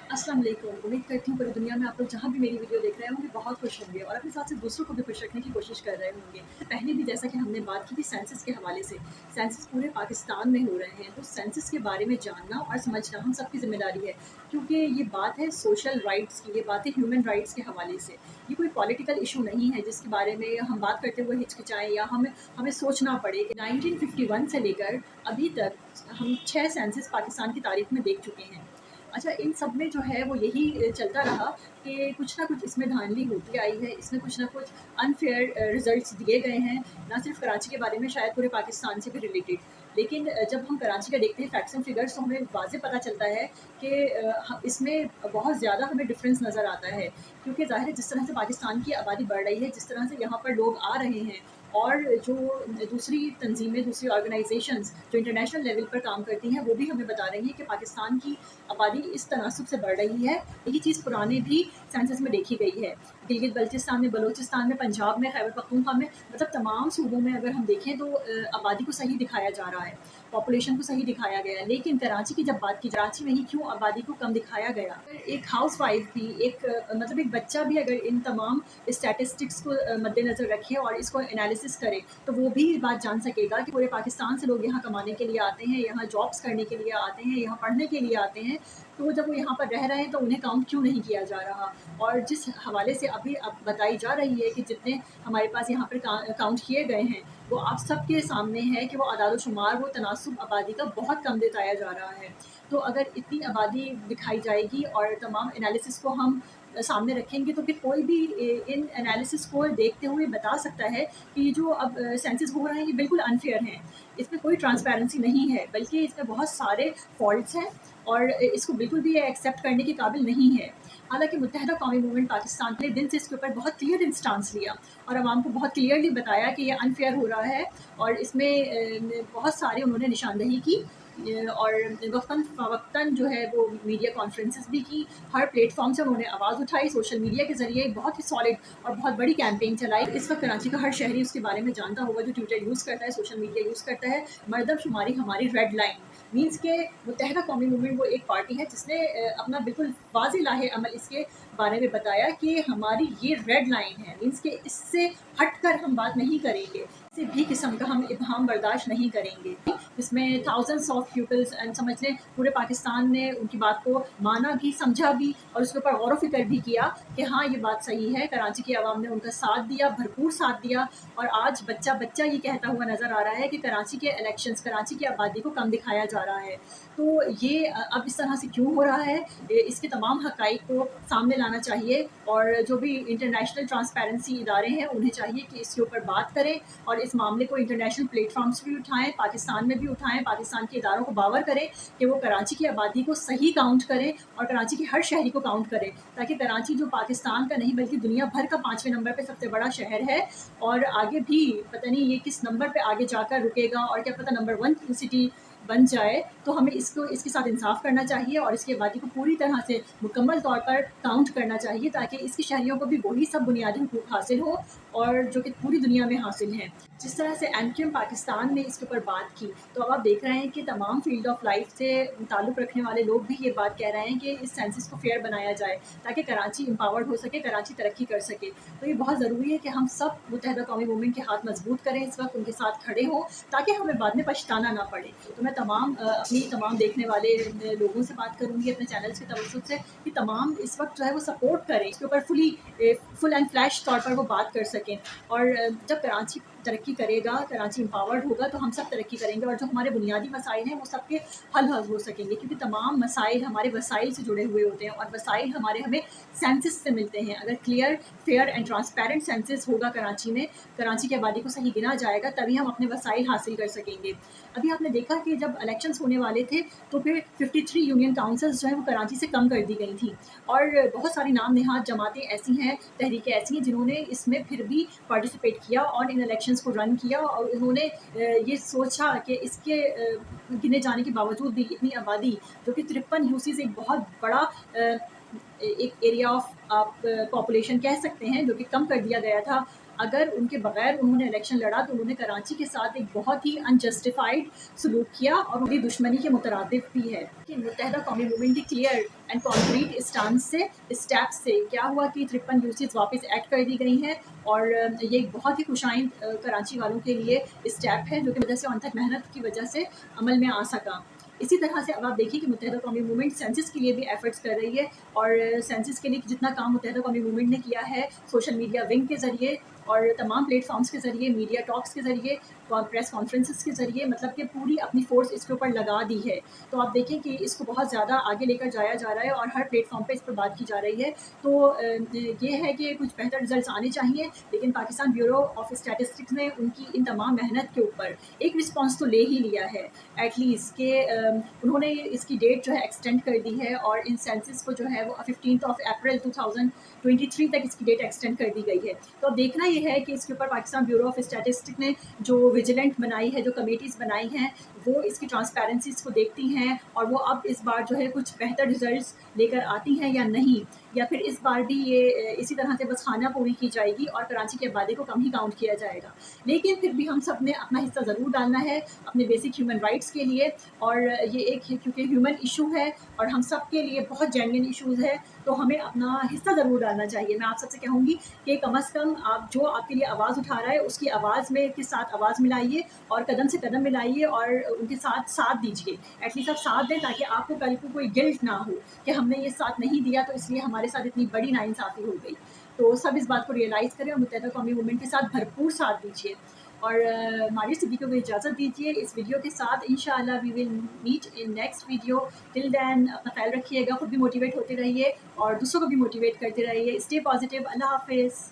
अस्सलाम वालेकुम। उम्मीद करती हूँ पूरी दुनिया में आप लोग जहाँ भी मेरी वीडियो देख रहे होंगे बहुत खुश होंगे और अपने साथ से दूसरों को भी खुश रखने की कोशिश कर रहे होंगे। पहले भी जैसा कि हमने बात की थी सेंसस के हवाले से, सेंसस पूरे पाकिस्तान में हो रहे हैं, तो सेंसस के बारे में जानना और समझना हम सबकी ज़िम्मेदारी है, क्योंकि ये बात है सोशल राइट्स की, ये बात है ह्यूमन राइट्स के हवाले से। ये कोई पॉलिटिकल इशू नहीं है जिसके बारे में हम बात करते हुए हिचकिचाएँ या हमें हमें सोचना पड़े कि 1951 से लेकर अभी तक हम 6 सेंसस पाकिस्तान की तारीख में देख चुके हैं। अच्छा, इन सब में जो है वो यही चलता रहा कि कुछ ना कुछ इसमें धांधली होती आई है, इसमें कुछ ना कुछ अनफेयर रिजल्ट्स दिए गए हैं, ना सिर्फ कराची के बारे में, शायद पूरे पाकिस्तान से भी रिलेटेड। लेकिन जब हम कराची का देखते हैं फैक्ट्स एंड फिगर्स, तो हमें वाज़ेह पता चलता है कि इसमें बहुत ज़्यादा हमें डिफरेंस नज़र आता है, क्योंकि ज़ाहिर है जिस तरह से पाकिस्तान की आबादी बढ़ रही है, जिस तरह से यहाँ पर लोग आ रहे हैं, और जो दूसरी तंजीमें, दूसरी ऑर्गेनाइजेशंस जो इंटरनेशनल लेवल पर काम करती हैं, वो भी हमें बता रही हैं कि पाकिस्तान की आबादी इस तनासुब से बढ़ रही है। यही चीज़ पुराने भी सेंसस में देखी गई है। गिलगित बल्चिस्तान में, बलोचिस्तान में, पंजाब में, खैबर पख्तूनख्वा में, मतलब तमाम सूबों में अगर हम देखें तो आबादी को सही दिखाया जा रहा है, पॉपुलेशन को सही दिखाया गया है। लेकिन कराची की जब बात की, कराची में ही क्यों आबादी को कम दिखाया गया? एक हाउस वाइफ भी, मतलब एक बच्चा भी अगर इन तमाम स्टैटिस्टिक्स को मद्देनज़र रखे और इसको एनालिसिस करे, तो वो भी ये बात जान सकेगा कि पूरे पाकिस्तान से लोग यहाँ कमाने के लिए आते हैं, यहाँ जॉब्स करने के लिए आते हैं, यहाँ पढ़ने के लिए आते हैं। तो जब वो यहाँ पर रह रहे हैं तो उन्हें काउंट क्यों नहीं किया जा रहा? और जिस हवाले से अभी अब बताई जा रही है कि जितने हमारे पास यहाँ पर काउंट किए गए हैं, वो आप सबके सामने है कि वो आदाद-ओ-शुमार, वो तनासुब आबादी का बहुत कम बताया जा रहा है। तो अगर इतनी आबादी दिखाई जाएगी और तमाम एनालिसिस को हम सामने रखेंगे, तो फिर कोई भी इन एनालिसिस को देखते हुए बता सकता है कि ये जो अब सेंसस हो रहे हैं, ये बिल्कुल अनफेयर हैं। इसमें कोई ट्रांसपेरेंसी नहीं है, बल्कि इसमें बहुत सारे फॉल्ट्स हैं और इसको बिल्कुल भी एक्सेप्ट करने के काबिल नहीं है। हालांकि मुत्तहदा कौमी मूवमेंट पाकिस्तान ने दिन से इसके ऊपर बहुत क्लियर स्टांस लिया और आवाम को बहुत क्लियरली बताया कि ये अनफेयर हो रहा है, और इसमें बहुत सारे उन्होंने निशानदही की और वक्तन फ़वक्तन जो है वो मीडिया कॉन्फ्रेंसेस भी की, हर प्लेटफॉर्म से उन्होंने आवाज़ उठाई, सोशल मीडिया के ज़रिए बहुत ही सॉलिड और बहुत बड़ी कैंपेन चलाई। इस वक्त कराची का हर शहरी उसके बारे में जानता होगा, जो ट्विटर यूज़ करता है, सोशल मीडिया यूज़ करता है। मरदमशुमारी हमारी रेड लाइन मीन्स के मुत्तहदा कौमी मूवमेंट वो एक पार्टी है जिसने अपना बिल्कुल वाज़ेह लाहे अमल इसके बारे में बताया कि हमारी ये रेड लाइन है, मीन्स के इससे हटकर हम बात नहीं करेंगे, किसी भी किस्म का हम इब्हाम बर्दाश्त नहीं करेंगे। इसमें थाउजेंड्स ऑफ पीपल्स एंड समझ लें पूरे पाकिस्तान ने उनकी बात को माना भी, समझा भी और उसके ऊपर गौर व फिक्र भी किया कि हाँ ये बात सही है। कराची की आवाम ने उनका साथ दिया, भरपूर साथ दिया, और आज बच्चा बच्चा ये कहता हुआ नज़र आ रहा है कि कराची के इलेक्शंस, कराची की आबादी को कम दिखाया जा रहा है। तो ये अब इस तरह से क्यों हो रहा है, इसके तमाम हक़ाइक़ को सामने लाना चाहिए, और जो भी इंटरनेशनल ट्रांसपेरेंसी इदारे हैं उन्हें चाहिए कि इसके ऊपर बात करें और इस मामले को इंटरनेशनल प्लेटफॉर्म्स भी उठाएं, पाकिस्तान में भी उठाएं, पाकिस्तान के इदारों को बावर करें कि वो कराची की आबादी को सही काउंट करें और कराची के हर शहरी को काउंट करें, ताकि कराची जो पाकिस्तान का नहीं बल्कि दुनिया भर का 5वें नंबर पे सबसे बड़ा शहर है, और आगे भी पता नहीं ये किस नंबर पे आगे जाकर रुकेगा, और क्या पता नंबर 1 सिटी बन जाए। तो हमें इसको इसके साथ इंसाफ करना चाहिए और इसकी आबादी को पूरी तरह से मुकम्मल तौर पर काउंट करना चाहिए, ताकि इसके शहरियों को भी वही सब बुनियादी हुकूक हासिल हो और जो कि पूरी दुनिया में हासिल हैं। जिस तरह से एमक्यूएम पाकिस्तान ने इसके ऊपर बात की, तो अब आप देख रहे हैं कि तमाम फील्ड ऑफ लाइफ से ताल्लुक़ रखने वाले लोग भी ये बात कह रहे हैं कि इस सेंसस को फेयर बनाया जाए, ताकि कराची एम्पावर्ड हो सके, कराची तरक्की कर सके। तो ये बहुत ज़रूरी है कि हम सब मुत्तहदा कौमी मूवमेंट के हाथ मजबूत करें, इस वक्त उनके साथ खड़े हों, ताकि हमें बाद में पछताना ना पड़े। तो मैं अपनी तमाम देखने वाले लोगों से बात करूँगी अपने चैनल्स के तवज्जुह से कि तमाम इस वक्त जो है वो सपोर्ट करें, इसके ऊपर फुल एंड फ्लैश तौर पर वो बात कर सकें। और जब कराची तरक्की करेगा, कराची एम्पावर्ड होगा, तो हम सब तरक्की करेंगे, और जो हमारे बुनियादी मसाइल हैं वो सबके हल हो सकेंगे, क्योंकि तमाम मसाइल हमारे वसाइल से जुड़े हुए होते हैं, और वसाइल हमें सेंसस से मिलते हैं। अगर clear, fair and transparent census होगा कराची में, कराची की आबादी को सही गिना जाएगा, तभी हम अपने वसाइल हासिल कर सकेंगे। अभी आपने देखा कि जब इलेक्शंस होने वाले थे तो फिर 53 यूनियन काउंसिल्स जो है वो कराची से कम कर दी गई थी, और बहुत सारी नाम नहाद जमातें ऐसी हैं, तहरीकें ऐसी हैं जिन्होंने इसमें फिर भी पार्टिसिपेट किया और इन इलेक्शंस को रन किया, और उन्होंने ये सोचा कि इसके गिने जाने के बावजूद भी इतनी आबादी, जो कि 53 यूसीज एक बहुत बड़ा एक एरिया ऑफ आप पॉपुलेशन कह सकते हैं, जो कि कम कर दिया गया था اگر ان کے بغیر انہوں نے الیکشن لڑا تو انہوں نے کراچی کے ساتھ ایک بہت ہی انجسٹیفائڈ سلوک کیا اور ان کی دشمنی کے مترادف بھی ہے. کہ متحدہ قومی موومنٹ کی کلیئر اینڈ کانکریٹ اسٹیپ سے کیا ہوا کہ 53 یوسیز واپس ایڈ کر دی گئی ہیں اور یہ ایک بہت ہی خوشائند کراچی والوں کے لیے اسٹیپ ہے جو کہ وجہ سے ان تک محنت کی وجہ سے عمل میں آ سکا. اسی طرح سے اب آپ دیکھیے کہ متحدہ قومی موومنٹ سینسس کے لیے بھی ایفرٹس کر رہی ہے اور سینسس کے لیے جتنا کام متحدہ قومی موومنٹ نے کیا ہے سوشل میڈیا ونگ کے ذریعے اور تمام پلیٹ فارمز کے ذریعے, میڈیا ٹاکس کے ذریعے, پریس کانفرنسز کے ذریعے, مطلب کہ پوری اپنی فورس اس کے اوپر لگا دی ہے. تو آپ دیکھیں کہ اس کو بہت زیادہ آگے لے کر جایا جا رہا ہے اور ہر پلیٹ فارم پہ اس پر بات کی جا رہی ہے. تو یہ ہے کہ کچھ بہتر رزلٹس آنے چاہیے, لیکن پاکستان بیورو آف اسٹیٹسٹکس نے ان کی ان تمام محنت کے اوپر ایک رسپانس تو لے ہی لیا ہے ایٹ لیسٹ, کہ انہوں نے اس کی ڈیٹ جو ہے ایکسٹینڈ کر دی ہے اور ان سینسس کو جو ہے وہ 15 اپریل 2023 تک اس کی ڈیٹ ایکسٹینڈ کر دی گئی ہے. تو اب دیکھنا یہ ہے کہ اس کے اوپر پاکستان بیورو آف اسٹیٹسٹک نے جو ویجیلنٹ بنائی ہے, جو کمیٹیز بنائی ہیں, وہ اس کی ٹرانسپیرنسیز کو دیکھتی ہیں اور وہ اب اس بار جو ہے کچھ بہتر رزلٹس لے کر آتی ہیں یا نہیں, یا پھر اس بار بھی یہ اسی طرح سے بس خانہ پوری کی جائے گی اور کراچی کے آبادی کو کم ہی کاؤنٹ کیا جائے گا. لیکن پھر بھی ہم سب نے اپنا حصہ ضرور ڈالنا ہے اپنے بیسک ہیومن رائٹس کے لیے, اور یہ ایک کیونکہ ہیومن ایشو ہے اور ہم سب کے لیے بہت جینوئن ایشوز ہے, تو ہمیں اپنا حصہ ضرور ڈالنا چاہیے. میں آپ سب سے کہوں گی کہ کم از کم آپ جو آپ کے لیے آواز اٹھا رہا ہے اس کی آواز میں کے ساتھ آواز ملائیے اور قدم سے قدم ملائیے اور ان کے ساتھ دیجیے. ایٹ لیسٹ آپ ساتھ دیں تاکہ آپ کو کل کو کوئی گلٹ نہ ہو کہ ہم نے یہ ساتھ نہیں دیا تو اس لیے ہمارے ساتھ اتنی بڑی ناانصافی ہو گئی. تو سب اس بات کو ریئلائز کریں اور متحدہ قومی موومنٹ کے ساتھ بھرپور ساتھ دیجیے. اور ماریہ صدیقی کو اجازت دیجیے اس ویڈیو کے ساتھ. انشاءاللہ we will meet in next video. Till then اپنا خیال رکھیے گا, خود بھی موٹیویٹ ہوتے رہیے اور دوسروں کو بھی موٹیویٹ کرتے رہیے. Stay positive. اللہ حافظ.